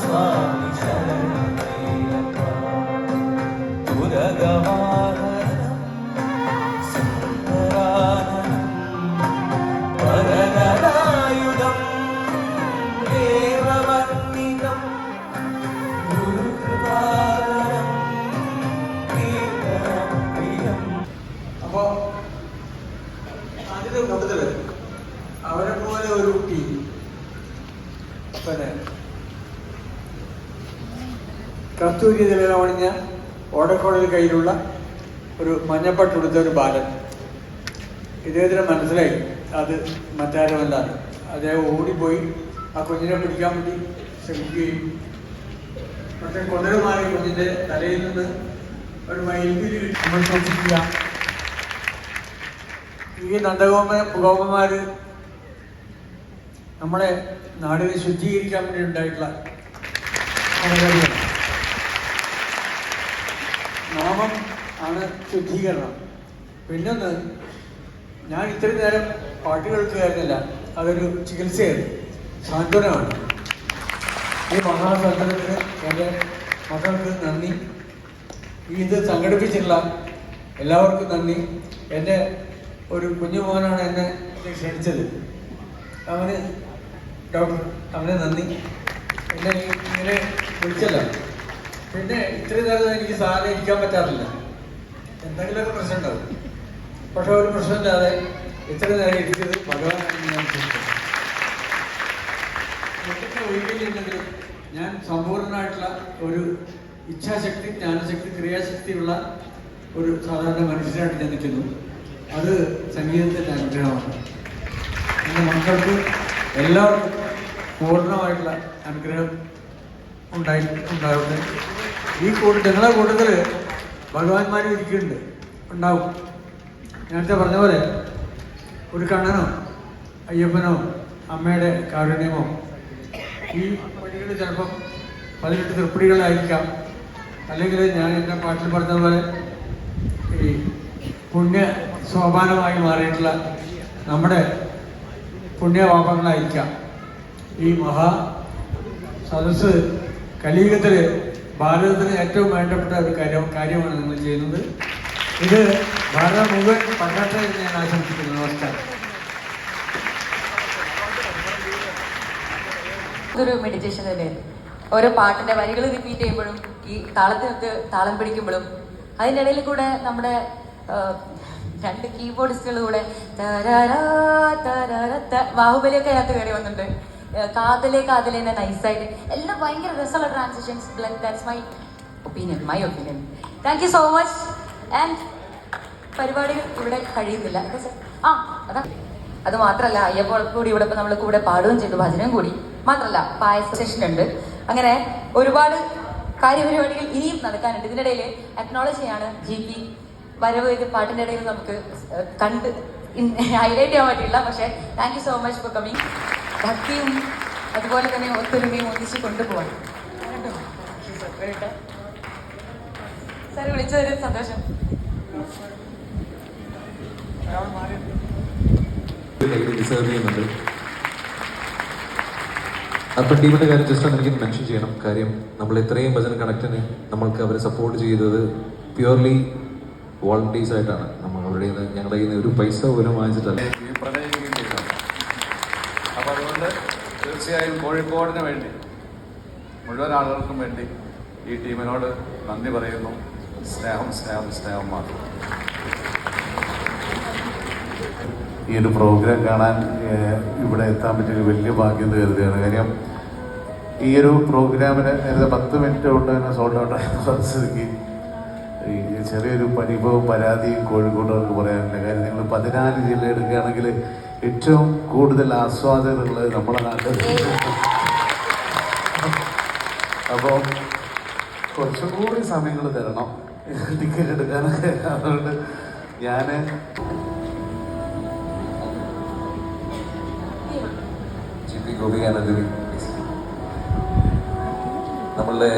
സ്വാമി ശരണമയ്യപ്പ തുരകവാഹനം സുന്ദരാനനം വരദായുധം ദേവവന്ദിതം ഗുരുകൃപാകരം കീർത്തനപ്രിയം. അപ്പോൾ അതിൻ്റെ കൂട്ടത്തിൽ അവരെ പോലെ ഒരു കുട്ടി പിന്നെ കസ്തൂരി തിലകമണിഞ്ഞ ഓടക്കോടൽ കയ്യിലുള്ള ഒരു മഞ്ഞപ്പട്ടുടുത്ത ഒരു ബാലൻ. ഇദ്ദേഹത്തിന് മനസ്സിലായി അത് മറ്റാരുമല്ല. അദ്ദേഹം ഓടിപ്പോയി ആ കുഞ്ഞിനെ പിടിക്കാൻ വേണ്ടി ശ്രമിക്കുകയും പക്ഷെ കൊണ്ടരുമായി കുഞ്ഞിൻ്റെ തലയിൽ നിന്ന് ഒരു മയിൽപ്പിരി നമ്മൾ സൂക്ഷിക്കുക. ഈ നന്ദഗോപന്മാർ നമ്മളെ നാടിനെ ശുദ്ധീകരിക്കാൻ വേണ്ടി ഉണ്ടായിട്ടുള്ള പരിപാടിയാണ്. നാമം ആണ് ശുദ്ധീകരണം. പിന്നൊന്ന്, ഞാൻ ഇത്രയും നേരം പാട്ട് കേൾക്കുകയായിരുന്നില്ല, അതൊരു ചികിത്സയാണ്, സാന്ത്വനമാണ്. ഈ മഹാസാന്ത്വനത്തിന് എൻ്റെ മക്കൾക്ക് നന്ദി. ഇത് സംഘടിപ്പിച്ചിട്ടുള്ള എല്ലാവർക്കും നന്ദി. എൻ്റെ ഒരു കുഞ്ഞുമോനാണ് എന്നെ ക്ഷണിച്ചത്, അവന് ഡോക്ടർ, അവന് നന്ദി. എന്നെ ഇങ്ങനെ വിളിച്ചല്ല. പിന്നെ ഇത്രയും നേരം എനിക്ക് സാധനം ഇരിക്കാൻ പറ്റാറില്ല, എന്തെങ്കിലുമൊക്കെ പ്രശ്നം ഉണ്ടാവും. പക്ഷെ ഒരു പ്രശ്നമില്ലാതെ ഇത്രയും നേരം ഇരിക്കുന്നത് ഭഗവാൻ ഞാൻ എന്തൊക്കെ ഒഴിവില്ലെങ്കിലും ഞാൻ സമ്പൂർണ്ണമായിട്ടുള്ള ഒരു ഇച്ഛാശക്തി, ജ്ഞാനശക്തി, ക്രിയാശക്തിയുള്ള ഒരു സാധാരണ മനുഷ്യനായിട്ട് ഞാൻ നിൽക്കുന്നു. അത് സംഗീതത്തിൻ്റെ അനുഗ്രഹമാണ്. എൻ്റെ മക്കൾക്ക് എല്ലാവർക്കും പൂർണ്ണമായിട്ടുള്ള അനുഗ്രഹം ഉണ്ടാവട്ടെ. ഈ ഞങ്ങളുടെ കൂട്ടത്തിൽ ഭഗവാന്മാരും ഇരിക്കുന്നുണ്ട്, ഉണ്ടാവും. നേരത്തെ പറഞ്ഞ പോലെ ഒരു കണ്ണനോ അയ്യപ്പനോ അമ്മയുടെ കാരുണ്യമോ ഈ വഴികൾ ചിലപ്പം 18 തൃപ്പടികളായിരിക്കാം. അല്ലെങ്കിൽ ഞാൻ എൻ്റെ പാട്ടിൽ പറഞ്ഞതുപോലെ ഈ പുണ്യ സോപാനമായി മാറിയിട്ടുള്ള നമ്മുടെ പുണ്യപാപങ്ങളായിരിക്കാം. ഈ മഹാ സദസ്സ് കലിയുഗത്തിൽ ഭാരതത്തിന് ഏറ്റവും വേണ്ടപ്പെട്ട ഒരു കാര്യമാണ് നിങ്ങൾ ചെയ്യുന്നത്. ഇത് ഭാരതം മുഴുവൻ പങ്കെടുത്ത ഞാൻ ആശംസിക്കുന്നു. നമസ്കാരം. ഇതൊരു മെഡിറ്റേഷൻ തന്നെയാണ്. ഓരോ പാട്ടിന്റെ വരികൾ റിപ്പീറ്റ് ചെയ്യുമ്പോഴും ഈ താളത്തിനൊക്കെ താളം പിടിക്കുമ്പോഴും അതിൻ്റെ ഇടയിൽ കൂടെ നമ്മുടെ 2 കീബോർഡിസ്റ്റുകൾ കൂടെ ബാഹുബലിയൊക്കെ അതിനകത്ത് കയറി വന്നിട്ടുണ്ട്. കാതലെ തന്നെ നൈസായിട്ട് എല്ലാം ഭയങ്കര രസമുള്ള transitions. That's my opinion. Thank you so much. And പരിപാടികൾ ഇവിടെ കഴിയുന്നില്ല. അതാ അത് മാത്രമല്ല, അയ്യപ്പോൾ കൂടി ഇവിടെ ഇപ്പം നമ്മൾ കൂടെ പാടുകയും ചെയ്തു, ഭജനയും കൂടി. മാത്രമല്ല പായസ സെഷൻ ഉണ്ട്. അങ്ങനെ ഒരുപാട് കാര്യപരിപാടികൾ ഇനിയും നടക്കാനുണ്ട്. ഇതിനിടയിൽ അക്നോളജ് ചെയ്യാണ് GP വരവ്. ഇത് പാട്ടിൻ്റെ ഇടയിൽ നമുക്ക് കണ്ട് ഹൈലൈറ്റ് ചെയ്യാൻ പറ്റില്ല. പക്ഷേ thank you so much for coming. ഭക്തിയും അതുപോലെ തന്നെ ഒത്തൊരുമയും ഒന്നിച്ച് കൊണ്ടുപോകാൻ സാർ വിളിച്ചതിന് സന്തോഷം. ഡിസേർവ് ചെയ്യുന്നുണ്ട്. അപ്പം ടീമിൻ്റെ കാര്യം ജസ്റ്റ് ഒന്ന് എനിക്ക് മെൻഷൻ ചെയ്യണം. കാര്യം നമ്മൾ ഇത്രയും ഭജന കണക്റ്റിന് നമ്മൾക്ക് അവരെ സപ്പോർട്ട് ചെയ്തത് പ്യുവർലി വോളണ്ടീസ് ആയിട്ടാണ്. നമ്മൾ അവരുടെ ഞങ്ങളുടെ കയ്യിൽ നിന്ന് ഒരു പൈസ പോലും വാങ്ങിച്ചിട്ടല്ല. അപ്പോൾ അതുകൊണ്ട് തീർച്ചയായും കോഴിക്കോടിന് വേണ്ടി മുഴുവൻ ആളുകൾക്കും വേണ്ടി ഈ ടീമിനോട് നന്ദി പറയുന്നു. സ്നേഹം സ്നേഹം സ്നേഹം മാത്രം. ഈ ഒരു പ്രോഗ്രാം കാണാൻ ഇവിടെ എത്താൻ പറ്റിയൊരു വലിയ ഭാഗ്യം കരുതുകയാണ്. കാര്യം ഈ ഒരു പ്രോഗ്രാമിന് നേരത്തെ 10 മിനിറ്റ് കൊണ്ട് തന്നെ സോൾഡ് ഔട്ട് ആയിരുന്ന പരിസ്ഥിതിക്ക് ഈ ചെറിയൊരു പരിഭവവും പരാതിയും കോഴിക്കോട്ടുകാർക്ക് പറയാനില്ല. കാര്യം നിങ്ങൾ 14 ജില്ല എടുക്കുകയാണെങ്കിൽ ഏറ്റവും കൂടുതൽ ആസ്വാദകരുള്ളത് നമ്മളെ നാട്ടിൽ. അപ്പോൾ കുറച്ചും കൂടി സമയങ്ങൾ തരണം ടിക്കറ്റ് എടുക്കാനൊക്കെ. അതുകൊണ്ട് ഞാൻ ഗോപികാനന്ദി നമ്മളുടെ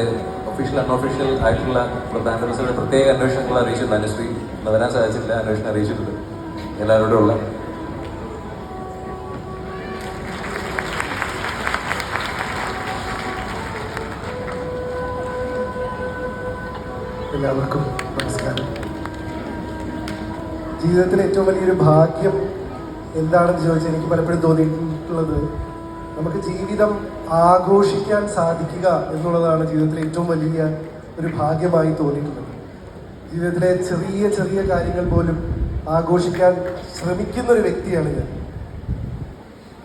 ഒഫീഷ്യൽ അൺഒഫീഷ്യൽ ആയിട്ടുള്ള ബ്രാൻഡേഴ്സിന്റെ പ്രത്യേക അന്വേഷണങ്ങൾ അറിയിച്ചിട്ടുണ്ട്. അനുശ്രീ വരാൻ സാധിച്ചില്ല, അന്വേഷണം അറിയിച്ചിട്ടുണ്ട് എല്ലാവരോടും ഉള്ള. എല്ലാവർക്കും നമസ്കാരം. ജീവിതത്തിലെ ഏറ്റവും വലിയൊരു ഭാഗ്യം എന്താണെന്ന് ചോദിച്ചാൽ എനിക്ക് പലപ്പോഴും തോന്നിയിട്ടുള്ളത് നമുക്ക് ജീവിതം ആഘോഷിക്കാൻ സാധിക്കുക എന്നുള്ളതാണ് ജീവിതത്തിലെ ഏറ്റവും വലിയ ഒരു ഭാഗ്യമായി തോന്നിയിട്ടുള്ളത്. ജീവിതത്തിലെ ചെറിയ ചെറിയ കാര്യങ്ങൾ പോലും ആഘോഷിക്കാൻ ശ്രമിക്കുന്ന ഒരു വ്യക്തിയാണ് ഞാൻ.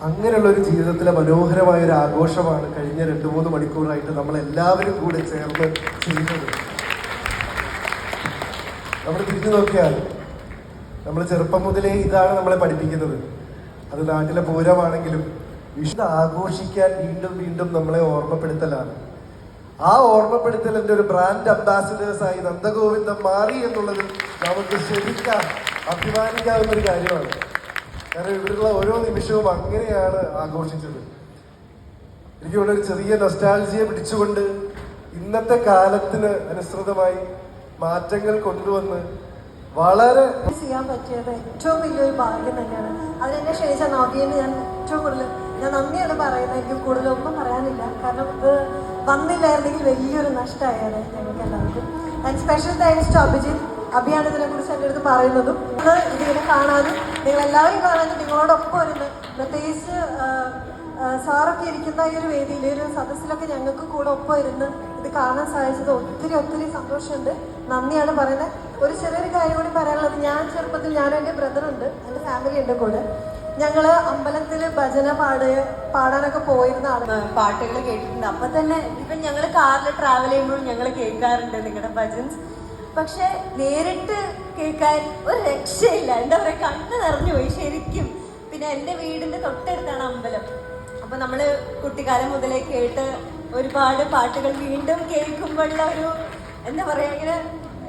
അങ്ങനെയുള്ള ഒരു ജീവിതത്തിലെ മനോഹരമായ ഒരു ആഘോഷമാണ് കഴിഞ്ഞ 2-3 മണിക്കൂറായിട്ട് നമ്മളെല്ലാവരും കൂടെ ചേർന്ന് ചെയ്യുന്നത്. നമ്മൾ തിരിഞ്ഞു നോക്കിയാൽ നമ്മൾ ചെറുപ്പം മുതലേ ഇതാണ് നമ്മളെ പഠിപ്പിക്കുന്നത്. അത് നാട്ടിലെ പൂരമാണെങ്കിലും വിഷു ആഘോഷിക്കാൻ വീണ്ടും വീണ്ടും നമ്മളെ ഓർമ്മപ്പെടുത്തലാണ്. ആ ഓർമ്മപ്പെടുത്തലിന്റെ ഒരു ബ്രാൻഡ് അംബാസിഡേഴ്സായി നന്ദഗോവിന്ദം മാറി എന്നുള്ളതിൽ നമുക്ക് ശരിക്കും അഭിമാനിക്കാവുന്ന ഒരു കാര്യമാണ്. കാരണം ഇവിടെയുള്ള ഓരോ നിമിഷവും അങ്ങനെയാണ് ആഘോഷിച്ചത്. എനിക്ക് ഇവിടെ ഒരു ചെറിയ നൊസ്റ്റാൾജിയെ പിടിച്ചുകൊണ്ട് ഇന്നത്തെ കാലത്തിന് അനുസൃതമായി മാറ്റങ്ങൾ കൊണ്ടുവന്ന് വളരെ ചെയ്യാൻ പറ്റിയത് ഏറ്റവും വലിയൊരു ഭാഗ്യം തന്നെയാണ്. അതിനെന്നെ ക്ഷണിച്ച നവ്യന് ഞാൻ ഏറ്റവും കൂടുതൽ നന്ദിയാണ് പറയുന്നത്. എനിക്ക് കൂടുതലൊന്നും പറയാനില്ല. കാരണം ഇത് വന്നില്ലായിരുന്നെങ്കിൽ വലിയൊരു നഷ്ടമായത് ഞങ്ങൾക്ക് എല്ലാവർക്കും. And special thanks to Abhijith. അഭിയാണ് ഇതിനെക്കുറിച്ച് എൻ്റെ അടുത്ത് പറയുന്നതും ഇതിങ്ങനെ കാണാനും നിങ്ങളെല്ലാവരും കാണാനും നിങ്ങളോടൊപ്പം വരുന്നത്. പ്രത്യേകിച്ച് സാറൊക്കെ ഇരിക്കുന്ന ഈ ഒരു വേദിയിൽ ഒരു സദസ്സിലൊക്കെ ഞങ്ങൾക്ക് കൂടെ ഒപ്പം ഇരുന്ന് ഇത് കാണാൻ സാധിച്ചത് ഒത്തിരി ഒത്തിരി സന്തോഷമുണ്ട്. നന്ദിയാണ് പറയുന്നത്. ഒരു ചെറിയൊരു കാര്യം കൂടി പറയാനുള്ളത്, ഞാൻ ചെറുപ്പത്തിൽ ഞാനും എൻ്റെ ബ്രദറുണ്ട്, എൻ്റെ ഫാമിലി എൻ്റെ കൂടെ. ഞങ്ങൾ അമ്പലത്തിൽ ഭജന പാടാനൊക്കെ പോയിരുന്ന പാട്ടുകൾ കേട്ടിട്ടുണ്ട്. അപ്പം തന്നെ ഇപ്പം ഞങ്ങൾ കാറിൽ ട്രാവൽ ചെയ്യുമ്പോഴും ഞങ്ങൾ കേൾക്കാറുണ്ട് നിങ്ങളുടെ ഭജൻസ്. പക്ഷെ നേരിട്ട് കേൾക്കാൻ ഒരു രക്ഷയില്ല. എന്താ പറയുക, കണ്ണ് നിറഞ്ഞു പോയി ശരിക്കും. പിന്നെ എൻ്റെ വീടിൻ്റെ തൊട്ടടുത്താണ് അമ്പലം. അപ്പം നമ്മൾ കുട്ടിക്കാലം മുതലേ കേട്ട് ഒരുപാട് പാട്ടുകൾ വീണ്ടും കേൾക്കുമ്പോഴുള്ള ഒരു എന്താ പറയുക, ഇങ്ങനെ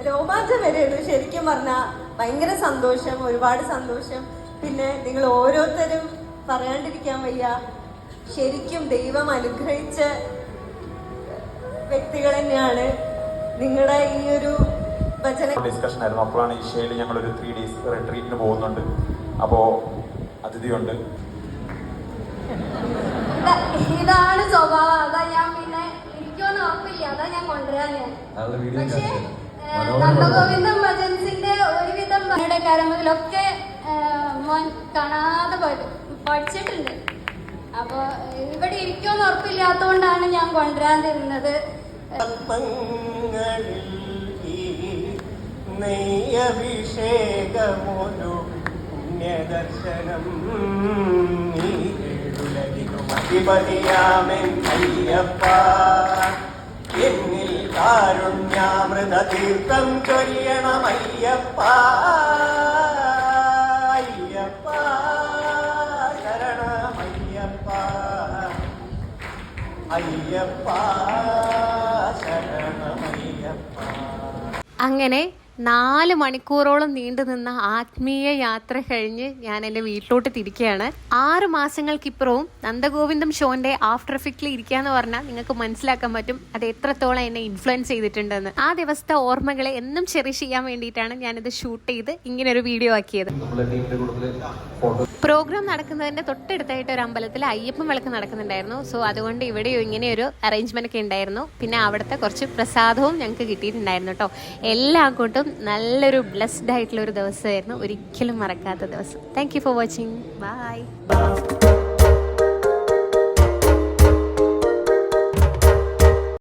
രോമാഞ്ചം വരെയുള്ളൂ. ശരിക്കും പറഞ്ഞാൽ ഭയങ്കര സന്തോഷം, ഒരുപാട് സന്തോഷം. പിന്നെ നിങ്ങൾ ഓരോരുത്തരും പറയാണ്ടിരിക്കാൻ വയ്യ. ശരിക്കും ദൈവം അനുഗ്രഹിച്ച വ്യക്തികൾ തന്നെയാണ് നിങ്ങളുടെ ഈ ഒരു ഭജന. ഡിസ്കഷൻ ആയിരുന്നു. അപ്പോഴാണ് ഈശോയിൽ ഞങ്ങളൊരു 3 days റിട്രീറ്റിന് പോകുന്നുണ്ട്. അപ്പോൾ അതിഥിയുണ്ട്. ഇതാണ് സ്വഭാവം. അതാ ഞാൻ പിന്നെ ഇരിക്കുമെന്ന് ഉറപ്പില്ല, അതാ ഞാൻ കൊണ്ടുവരാൻ. പക്ഷേ നന്ദഗോവിന്ദം ഭജൻസിന്റെ ഒരുവിധം കാര്യങ്ങളിലൊക്കെ മോൻ കാണാതെ പഠിച്ചിട്ടുണ്ട്. അപ്പോൾ ഇവിടെ ഇരിക്കുമെന്ന് ഉറപ്പില്ലാത്തതുകൊണ്ടാണ് ഞാൻ കൊണ്ടുവരാൻ തരുന്നത്. നെയ്യഭിഷേകമൊരു പുണ്യദർശനം അധിപതിയാമൻ അയ്യപ്പ, എന്നിൽ കാരുണ്യാമൃത തീർത്ഥം ചൊരിയണം അയ്യപ്പ. അയ്യപ്പ ശരണമയ്യപ്പ, അയ്യപ്പ ശരണമയ്യപ്പ. അങ്ങനെ 4 മണിക്കൂറോളം നീണ്ടു നിന്ന ആത്മീയ യാത്ര കഴിഞ്ഞ് ഞാൻ എൻ്റെ വീട്ടിലോട്ട് തിരിക്കുകയാണ്. 6 മാസങ്ങൾക്കിപ്പുറവും നന്ദഗോവിന്ദം ഷോന്റെ ആഫ്റ്റർ എഫക്റ്റിൽ ഇരിക്കുക എന്ന് പറഞ്ഞാൽ നിങ്ങൾക്ക് മനസ്സിലാക്കാൻ പറ്റും അത് എത്രത്തോളം എന്നെ ഇൻഫ്ലുവൻസ് ചെയ്തിട്ടുണ്ടെന്ന്. ആ ദിവസത്തെ ഓർമ്മകളെ എന്നും ചെറിഷ് ചെയ്യാൻ വേണ്ടിയിട്ടാണ് ഞാനിത് ഷൂട്ട് ചെയ്ത് ഇങ്ങനെ ഒരു വീഡിയോ ആക്കിയത്. പ്രോഗ്രാം നടക്കുന്നതിന്റെ തൊട്ടടുത്തായിട്ട് ഒരു അമ്പലത്തിൽ അയ്യപ്പൻ വിളക്ക് നടക്കുന്നുണ്ടായിരുന്നു. സോ അതുകൊണ്ട് ഇവിടെയും ഇങ്ങനെ ഒരു അറേഞ്ച്മെന്റ് ഒക്കെ ഉണ്ടായിരുന്നു. പിന്നെ അവിടുത്തെ കുറച്ച് പ്രസാദവും ഞങ്ങൾക്ക് കിട്ടിയിട്ടുണ്ടായിരുന്നു കേട്ടോ. എല്ലാം കൊണ്ടും നല്ലൊരു ബ്ലെസ്ഡ് ആയിട്ടുള്ള ഒരു ദിവസമായിരുന്നു. ഒരിക്കലും മറക്കാത്ത ദിവസം. Thank you for watching. By.